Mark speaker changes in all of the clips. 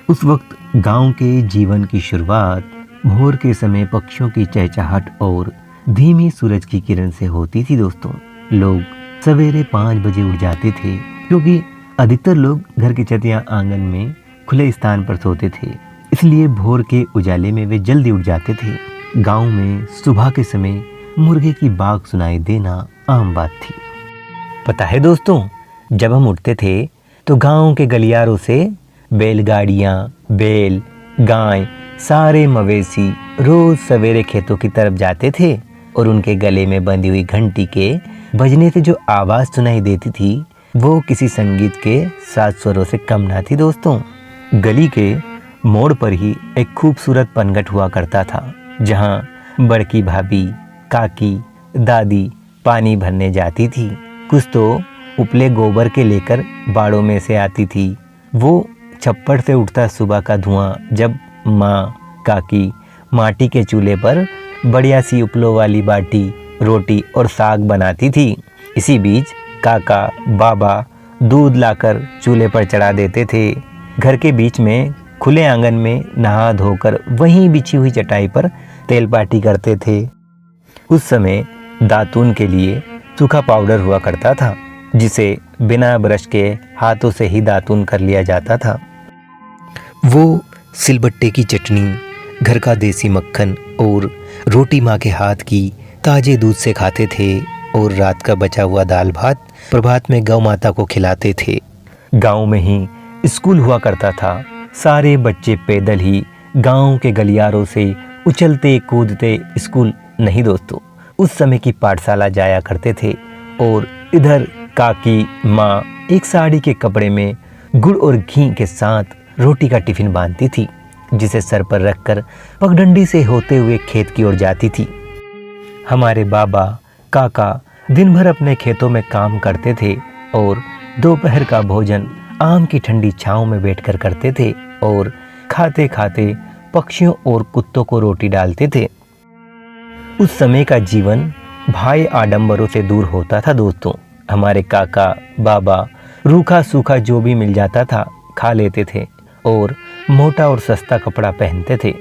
Speaker 1: उस वक्त गांव के जीवन की शुरुआत भोर के समय पक्षियों की चहचहाट और धीमी सूरज की किरण से होती थी दोस्तों। लोग सवेरे 5 बजे उठ जाते थे, क्योंकि अधिकतर लोग घर की छत या आंगन में खुले स्थान पर सोते थे, इसलिए भोर के उजाले में वे जल्दी उठ जाते थे। गांव में सुबह के समय मुर्गे की बाग सुनाई देना आम बात थी। पता है दोस्तों, जब हम उठते थे तो गांव के गलियारों से बैलगाड़ियां, बैल, गाय, सारे मवेशी रोज सवेरे खेतों की तरफ जाते थे और उनके गले में बंधी हुई घंटी के बजने से जो आवाज सुनाई देती थी वो किसी संगीत के 7 स्वरों से कम ना थी दोस्तों। गली के मोड़ पर ही एक खूबसूरत पनघट हुआ करता था, जहां बड़की भाभी, काकी, दादी पानी भरने जाती थी। कुछ तो उपले गोबर के लेकर बाड़ों में से आती थी। वो छप्पड़ से उठता सुबह का धुआं जब माँ, काकी माटी के चूल्हे पर बढ़िया सी उपलों वाली बाटी, रोटी और साग बनाती थी। इसी बीच काका, बाबा दूध लाकर चूल्हे पर चढ़ा देते थे। घर के बीच में खुले आंगन में नहा धोकर वहीं बिछी हुई चटाई पर तेल पाटी करते थे। उस समय दातून के लिए सूखा पाउडर हुआ करता था, जिसे बिना ब्रश के हाथों से ही दातून कर लिया जाता था। वो सिलबट्टे की चटनी, घर का देसी मक्खन और रोटी माँ के हाथ की ताजे दूध से खाते थे और रात का बचा हुआ दाल भात प्रभात में गौ माता को खिलाते थे। गांव में ही स्कूल हुआ करता था। सारे बच्चे पैदल ही गांव के गलियारों से उछलते कूदते स्कूल नहीं दोस्तों, उस समय की पाठशाला जाया करते थे। और इधर काकी माँ एक साड़ी के कपड़े में गुड़ और घी के साथ रोटी का टिफिन बांधती थी, जिसे सर पर रखकर पगडंडी से होते हुए खेत की ओर जाती थी। हमारे बाबा, काका दिन भर अपने खेतों में काम करते थे और दोपहर का भोजन आम की ठंडी छांव में बैठकर करते थे और खाते खाते पक्षियों और कुत्तों को रोटी डालते थे। उस समय का जीवन भाई आडंबरों से दूर होता था दोस्तों। हमारे काका, बाबा रूखा सूखा जो भी मिल जाता था खा लेते थे और मोटा और सस्ता कपड़ा पहनते थे।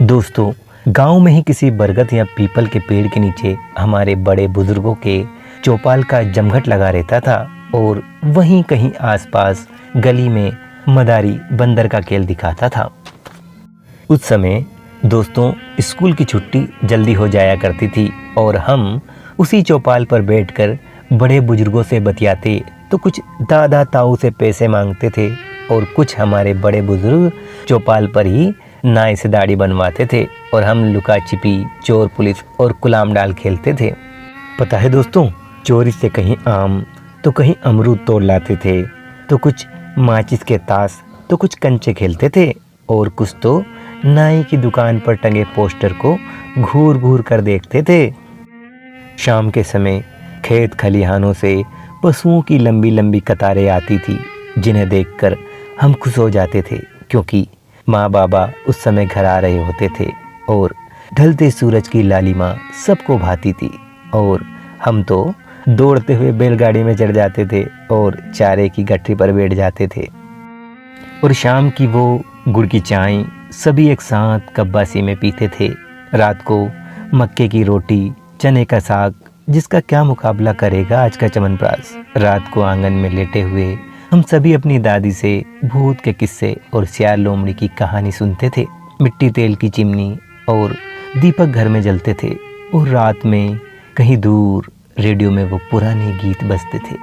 Speaker 1: दोस्तों, गांव में ही किसी बरगद या पीपल के पेड़ के नीचे हमारे बड़े बुजुर्गों के चौपाल का जमघट लगा रहता था और वहीं कहीं आसपास गली में मदारी बंदर का खेल दिखाता था। उस समय दोस्तों स्कूल की छुट्टी जल्दी हो जाया करती थी और हम उसी चौपाल पर बैठकर बड़े बुजुर्गों से बतियाते, तो कुछ दादा ताऊ से पैसे मांगते थे और कुछ हमारे बड़े बुजुर्ग चौपाल पर ही नाई से दाढ़ी बनवाते थे और हम लुका छिपी, चोर पुलिस और गुलाम डाल खेलते थे। पता है दोस्तों, चोरी से कहीं आम तो कहीं अमरूद तोड़ लाते थे, तो कुछ माचिस के ताश तो कुछ कंचे खेलते थे और कुछ तो नाई की दुकान पर टंगे पोस्टर को घूर घूर कर देखते थे। शाम के समय खेत खलिहानों से पशुओं की लंबी लंबी कतारें आती थी, जिन्हें देखकर हम खुश हो जाते थे, क्योंकि माँ बाबा उस समय घर आ रहे होते थे और ढलते सूरज की लालिमा सबको भाती थी और हम तो दौड़ते हुए बैलगाड़ी में चढ़ जाते थे और चारे की गठरी पर बैठ जाते थे। और शाम की वो गुड़ की चाय सभी एक साथ कब्बासी में पीते थे। रात को मक्के की रोटी, चने का साग, जिसका क्या मुकाबला करेगा आज का च्यवनप्राश। रात को आंगन में लेटे हुए हम सभी अपनी दादी से भूत के किस्से और सियार लोमड़ी की कहानी सुनते थे। मिट्टी तेल की चिमनी और दीपक घर में जलते थे और रात में कहीं दूर रेडियो में वो पुराने गीत बजते थे।